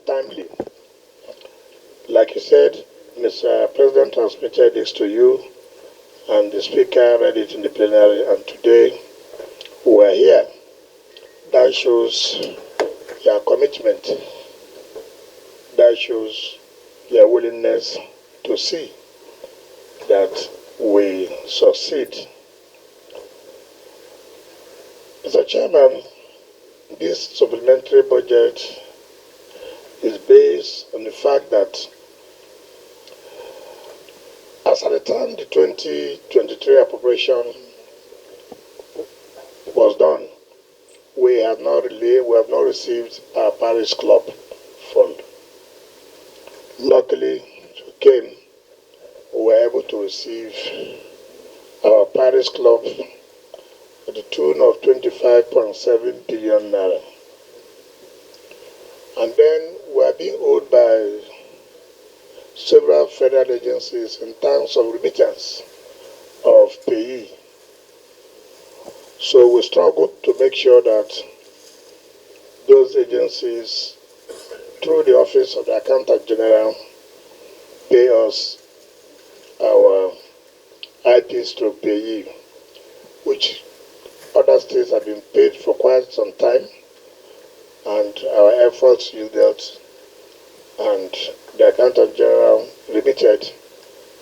timely. Like you said, Mr. President transmitted this to you, and the Speaker read it in the plenary, and today we are here. That shows your commitment. That shows your willingness to see that we succeed. Mr. Chairman, this supplementary budget is based on the fact that as at the time the 2023 appropriation was done, we have not received our parish club fund. Luckily, we were able to receive our parish club at the tune of 25.7 billion naira. And then we are being owed by several federal agencies in terms of remittance of payee. So we struggled to make sure that those agencies, through the Office of the Accountant General, pay us our IP/payee, which other states have been paid for quite some time, and our efforts yielded, and the Accountant General remitted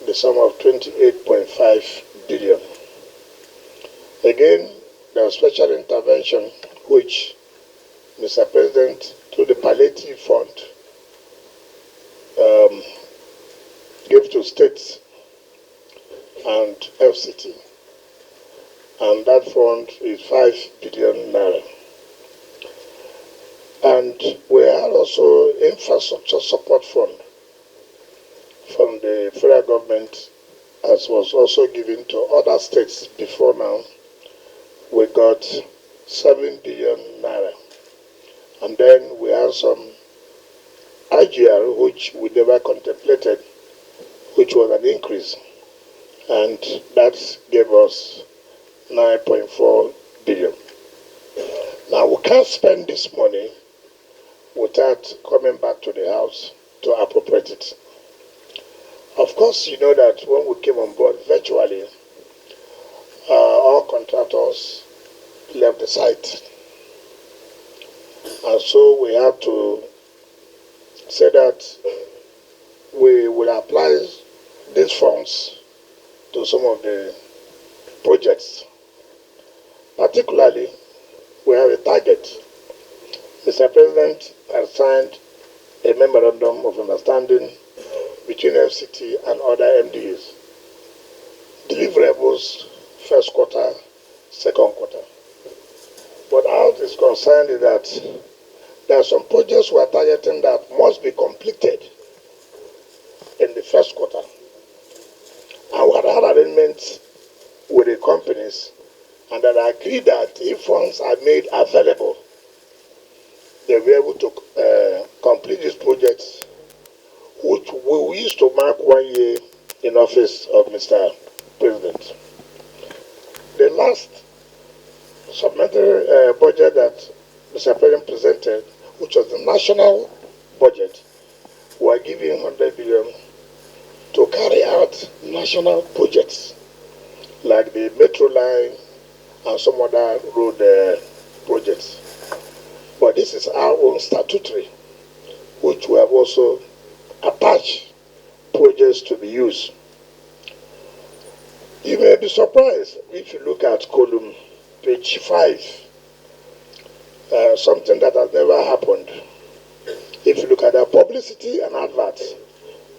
the sum of 28.5 billion. Again, there was special intervention which Mr. President, through the palliative fund, gave to states and FCT. And that fund is 5 billion naira. And we had also infrastructure support fund from the federal government, as was also given to other states before now. We got 7 billion naira. And then we have some IGR, which we never contemplated, which was an increase. And that gave us 9.4 billion. Now, we can't spend this money without coming back to the House to appropriate it. Of course, you know that when we came on board, virtually all contractors left the site. And so we have to say that we will apply these funds to some of the projects. Particularly, we have a target. Mr. President has signed a memorandum of understanding between FCT and other MDAs. Deliverables, first quarter, second quarter. But how it is concerned is that there are some projects we are targeting that must be completed in the first quarter. And we had arrangements with the companies, and that agreed that if funds are made available, they'll be able to complete these projects, which we used to mark 1 year in office of Mr. President. The last supplementary budget that Mr. President presented, which was the national budget, we are giving 100 billion to carry out national projects like the metro line and some other road projects. But this is our own statutory, which we have also attached projects to be used. You may be surprised if you look at column page 5, something that has never happened. If you look at the publicity and adverts,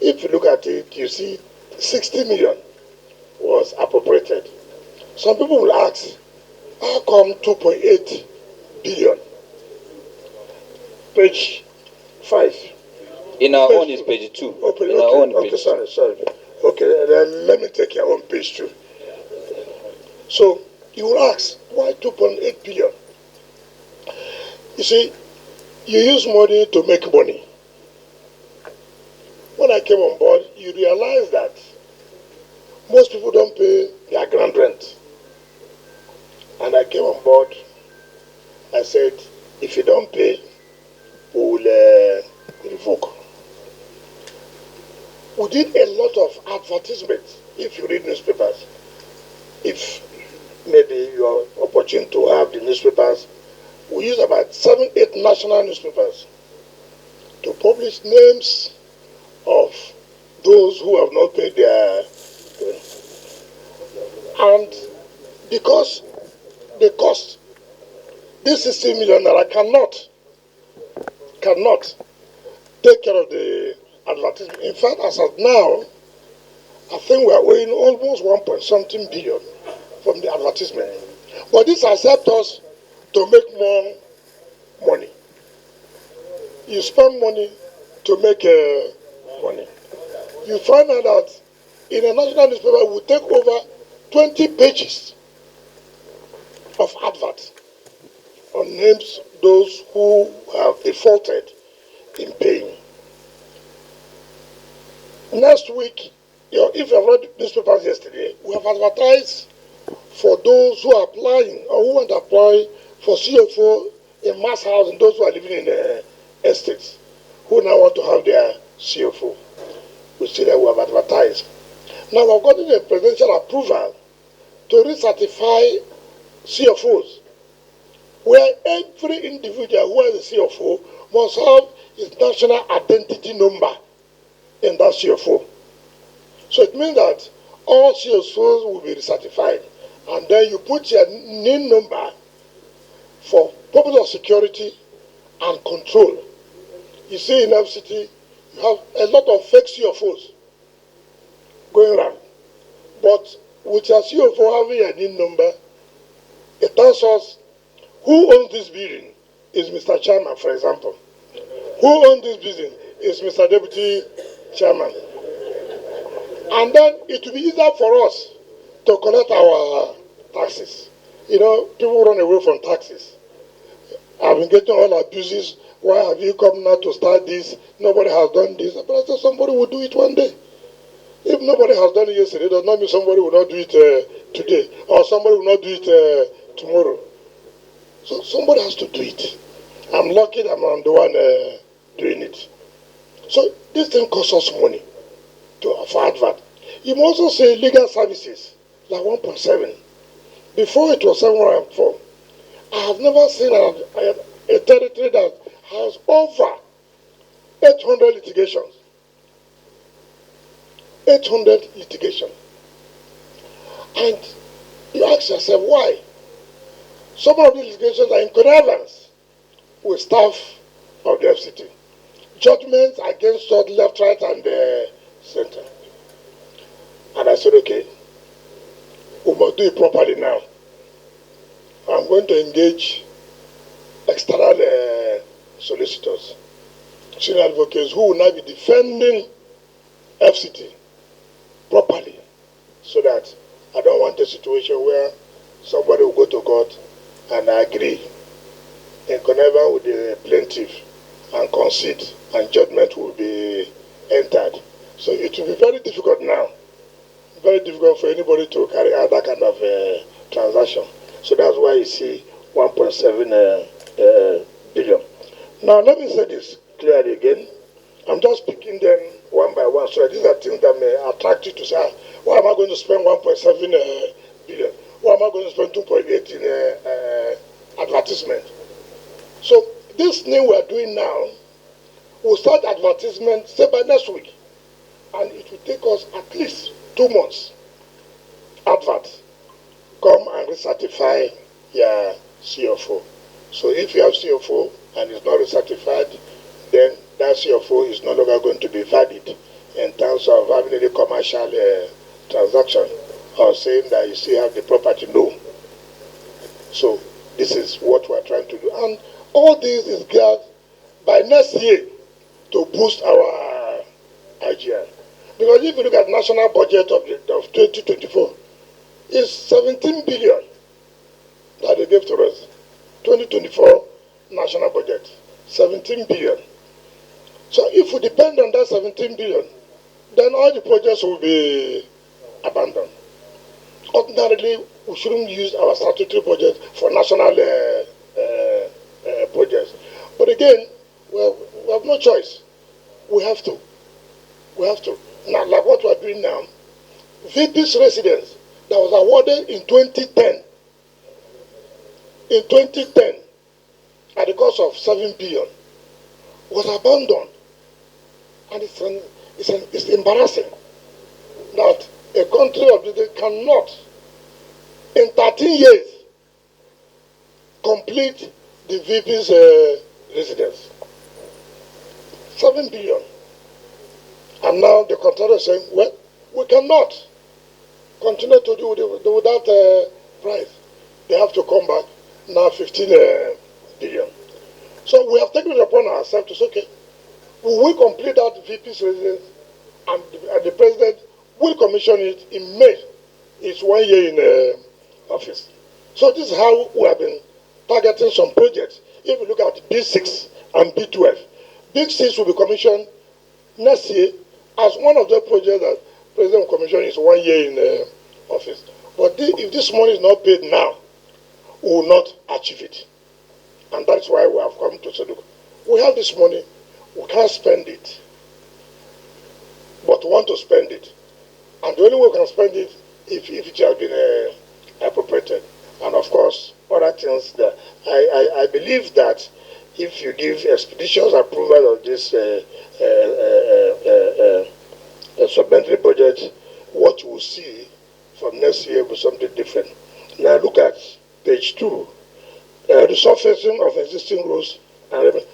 if you look at it, you see 60 million was appropriated. Some people will ask, how come 2.8 billion? Page 5. In our own is page 2. Okay, sorry. Okay, then let me take your own page 2. So you will ask, why 2.8 billion? You see, you use money to make money. When I came on board, you realize that most people don't pay their ground rent. And I came on board, I said, if you don't pay, we will we did a lot of advertisements. If you read newspapers, if maybe you are opportune to have the newspapers, we use about 7, 8 national newspapers to publish names of those who have not paid their. And because the cost, this 60 million naira cannot take care of the advertisement. In fact, as of now, I think we are owing almost 1.something billion from the advertisement. But this has helped us to make more money. You spend money to make money. You find out that in a national newspaper, we take over 20 pages of advert on names those who have defaulted in paying. Next week, if you have read newspapers yesterday, we have advertised for those who are applying or who want to apply for CFO in mass housing, those who are living in estates, who now want to have their CFO. We see that we have advertised. Now we've gotten a presidential approval to recertify CFOs, where every individual who has a CFO must have his national identity number in that CFO. So it means that all CFOs will be recertified, and then you put your NIN number for purpose of security and control. You see in FCT, you have a lot of fake CFOs going around, but with your CFO having a NIN number, it tells us who owns this building is Mr. Chairman, for example. Who owns this building is Mr. Deputy Chairman. And then it will be easier for us to collect our taxes. You know, people run away from taxes. I've been getting all abuses. Why have you come now to start this? Nobody has done this. But I said somebody will do it one day. If nobody has done it yesterday, it does not mean somebody will not do it today, or somebody will not do it tomorrow. So somebody has to do it. I'm lucky that I'm the one doing it. So this thing costs us money for advert. You must also say legal services, like 1.7. Before it was 704. I have never seen a territory that has over 800 litigations. 800 litigations. And you ask yourself, why? Some of these litigations are in connivance with staff of the FCT. Judgments against us left, right, and center. And I said, okay, we must do it properly now. I'm going to engage external solicitors, senior advocates who will now be defending FCT properly, so that I don't want a situation where somebody will go to court and agree in connivance with the plaintiff and concede, and judgment will be entered. So it will be very difficult now, very difficult for anybody to carry out that kind of transaction. So that's why you see 1.7 billion. Now let me say this clearly again. I'm just picking them one by one. So these are things that may attract you to say, why am I going to spend 1.7 billion? Why am I going to spend 2.8 in advertisement? So this thing we are doing now, we'll start advertisement, say by next week. And it will take us at least 2 months. Advert. Come and recertify your CFO. So if you have CFO and it's not recertified, then that CFO is no longer going to be valid in terms of having any commercial transaction or saying that you still have the property. No. So this is what we're trying to do. And all this is geared by next year to boost our IGR. Because if you look at national budget of 2024, it's 17 billion that they gave to us. 2024 national budget, 17 billion. So if we depend on that 17 billion, then all the projects will be abandoned. Ordinarily, we shouldn't use our statutory budget for national projects. But again, well, we have no choice. We have to. We have to. Now, like what we're doing now, VP's residence that was awarded in 2010, at the cost of 7 billion, was abandoned. And it's embarrassing that a country of this cannot, in 13 years, complete the VP's residence. 7 billion. And now the contractor is saying, well, we cannot continue to do with that price. They have to come back now 15 billion. So we have taken it upon ourselves to say, okay, we will complete that VP's residence, and the president will commission it in May. It's 1 year in office. So this is how we have been targeting some projects. If you look at B6 and B12, B6 will be commissioned next year as one of the projects that President will commission is 1 year in office. But if this money is not paid now, we will not achieve it. And that's why we have come to say, look, we have this money, we can't spend it, but we want to spend it. And the only way we can spend it if it has been appropriated. And of course, other things that I believe that if you give expeditious approval of this supplementary budget, what you will see from next year will be something different. Now look at page 2, resurfacing of existing roads and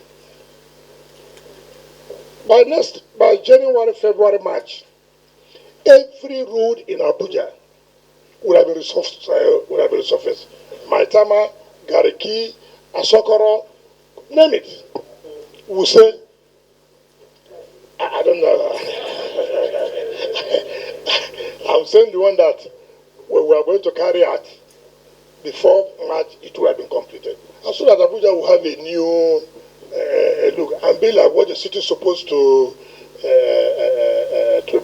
by January, February, March, every road in Abuja will have been resurfaced. Maitama, Gariki, Asokoro, name it. We say, I don't know. I'm saying the one that we are going to carry out before March, it will have been completed. As soon as Abuja will have a new look and be like what the city is supposed to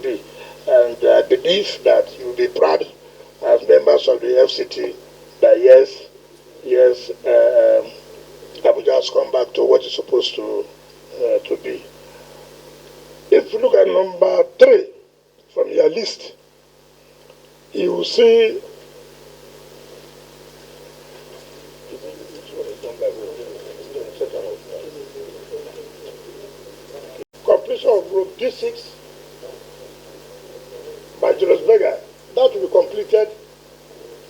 be. And I believe that you'll be proud as members of the FCT that yes, Abuja has come back to what it's supposed to be. If you look at number 3 from your list, you will see completion of Road D6 by Julius Berger. That will be completed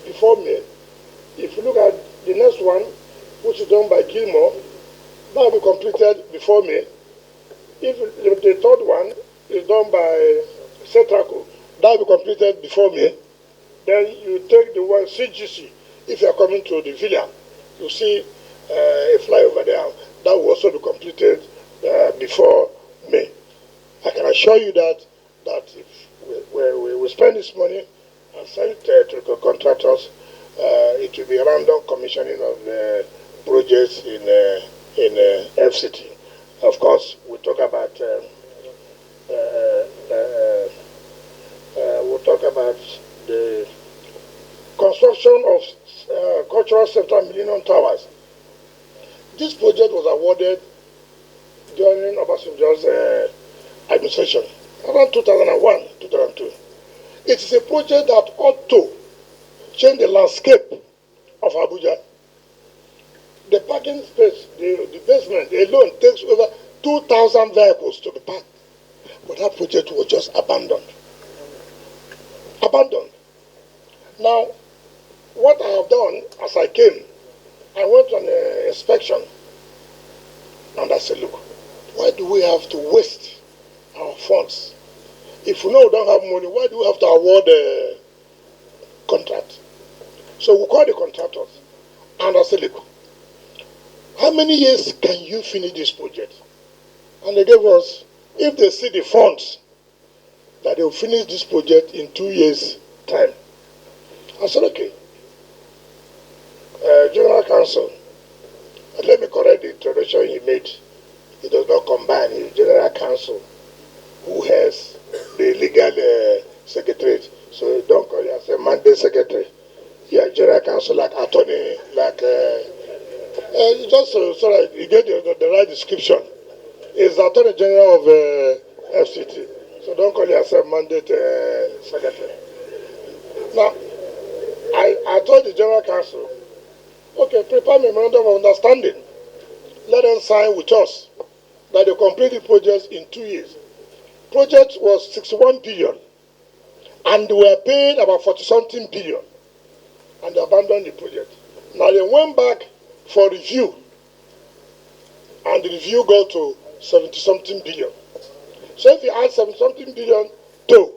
before May. If you look at the next one, which is done by Gilmore, that will be completed before May. If the third one is done by Cetraco, that will be completed before May. Then you take the one CGC. If you are coming to the villa, you see a flyover there. That will also be completed before May. I can assure you that if we spend this money and send it to the contractors, it will be a random commissioning of the projects in FCT. Of course, we talk about the construction of Cultural Center Millennium Towers. This project was awarded during Obasanjo's administration, around 2001, 2002. It is a project that ought to change the landscape of Abuja. The parking space, the basement alone takes over 2,000 vehicles to be parked. But that project was just abandoned. Now, what I have done as I came, I went on an inspection, and I said, look, why do we have to waste our funds? If we know we don't have money, why do we have to award a contract? So we called the contractors, and I said, look, how many years can you finish this project? And they gave us, if they see the funds, that they will finish this project in 2 years' time. I said, okay. General Counsel, let me correct the introduction he made. He does not combine his General Counsel, who has the legal secretariat. So don't call it as a mandate secretary. You are General Counsel like attorney, like just so that you get the right description. Is the Attorney General of FCT. So don't call yourself mandate secretary. Now, I told the General Council, okay, prepare memorandum of understanding. Let them sign with us that they complete the project in 2 years. Project was 61 billion, and they were paid about 40-something billion, and they abandoned the project. Now they went back for review, and the review got to 70-something billion. So if you add 70-something billion to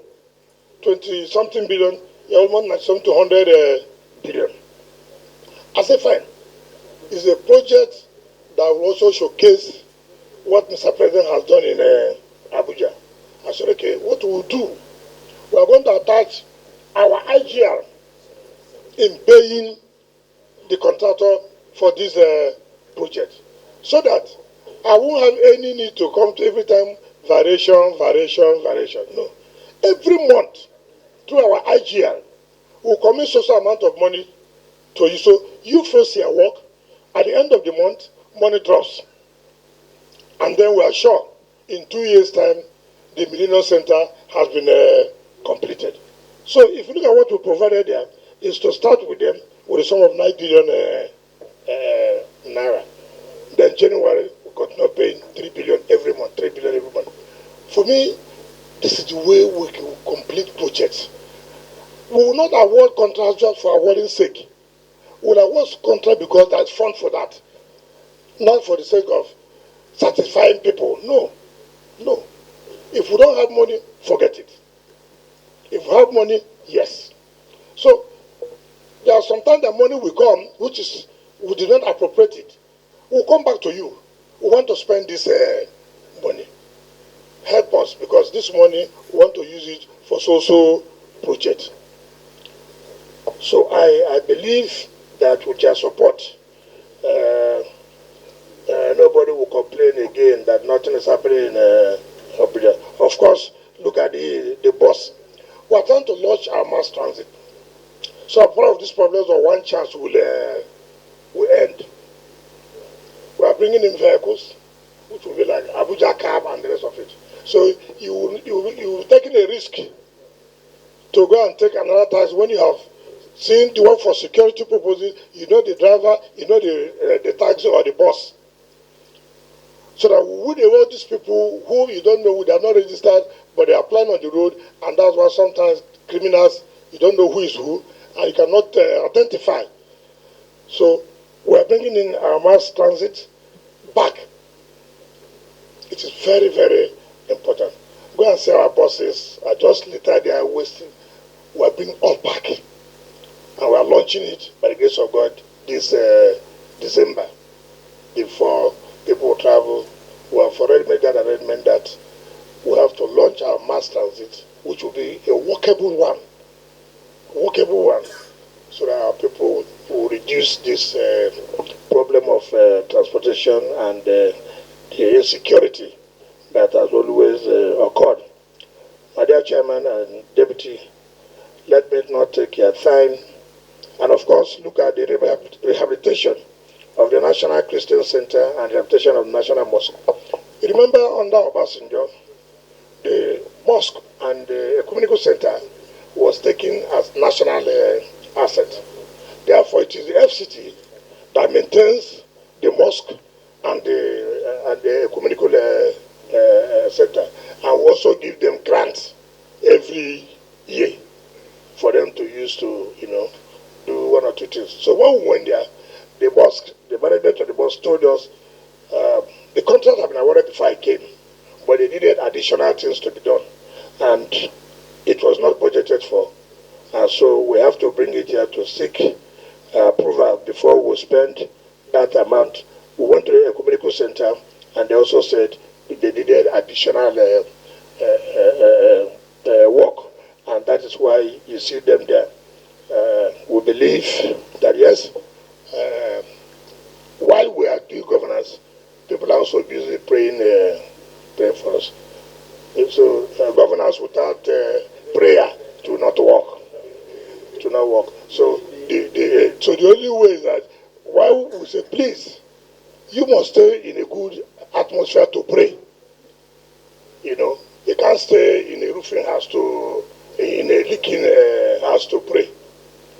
20-something billion, you're almost like some 200 billion. I say fine. It's a project that will also showcase what Mr. President has done in Abuja. I said, okay, what we'll do, we are going to attach our IGR in paying the contractor for this project, so that I won't have any need to come to every time variation. No. Every month, through our IGR, we'll commit social amount of money to you. So you first your work, at the end of the month, money drops. And then we are sure in 2 years' time, the Millennium Center has been completed. So if you look at what we provided there, is to start with them with a sum of 9 billion naira. Then January, we continue paying 3 billion every month, 3 billion every month. For me, this is the way we can complete projects. We will not award contracts just for awarding sake. We will award contract because there's fund for that. Not for the sake of satisfying people. No. If we don't have money, forget it. If we have money, yes. So there are sometimes that money will come, which is we did not appropriate it. We'll come back to you. We want to spend this money. Help us, because this money we want to use it for so project. So I believe that with your support, nobody will complain again that nothing is happening in Abuja. Of course, look at the bus. We are trying to launch our mass transit. So part of these problems on one chance will end. We are bringing in vehicles, which will be like Abuja cab and the rest of it. So you taking a risk to go and take another taxi when you have seen the one for security purposes. You know the driver, you know the taxi or the bus. So that we would all these people who you don't know, they are not registered, but they are applying on the road, and that's why sometimes criminals, you don't know who is who, and you cannot identify. So we are bringing in our mass transit back. It is very, very important. Go and see our buses are just littered, they are wasting. We are bringing all back, and we are launching it by the grace of God this December. Before people travel, we have already made that arrangement that we have to launch our mass transit, which will be a workable one, so that our people will reduce this problem of transportation and the insecurity that has always occurred. My dear Chairman and Deputy, let me not take your time, and of course look at the rehabilitation of the National Christian Center and rehabilitation of the National Mosque. You remember under Obasanjo, the mosque and the ecumenical center was taken as national asset. Therefore, it is the FCT that maintains the mosque and the ecumenical center, and we also give them grants every year for them to use to, do one or two things. So when we went there, the management of the mosque told us the contract had been awarded before I came, but they needed additional things to be done, and it was not budgeted for. And so we have to bring it here to seek approval before we spend that amount. We went to the ecumenical center, and they also said they needed additional work, and that is why you see them there. We believe that yes, while we are doing governance, people are also busy praying for us. And so governance without prayer to not work. So the only way is that while we say, please, you must stay in a good atmosphere to pray. You can't stay in a roofing house in a leaking house to pray.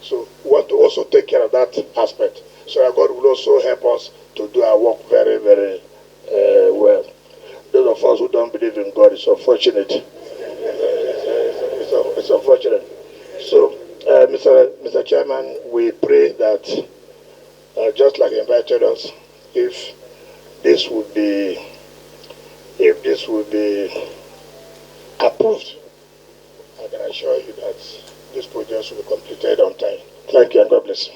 So we want to also take care of that aspect. So that God will also help us to do our work very, very well. Those of us who don't believe in God, it's unfortunate. It's unfortunate. So, Mr. Chairman, we pray that just like you invited us, if this would be approved, I can assure you that this project will be completed on time. Thank you and God bless you.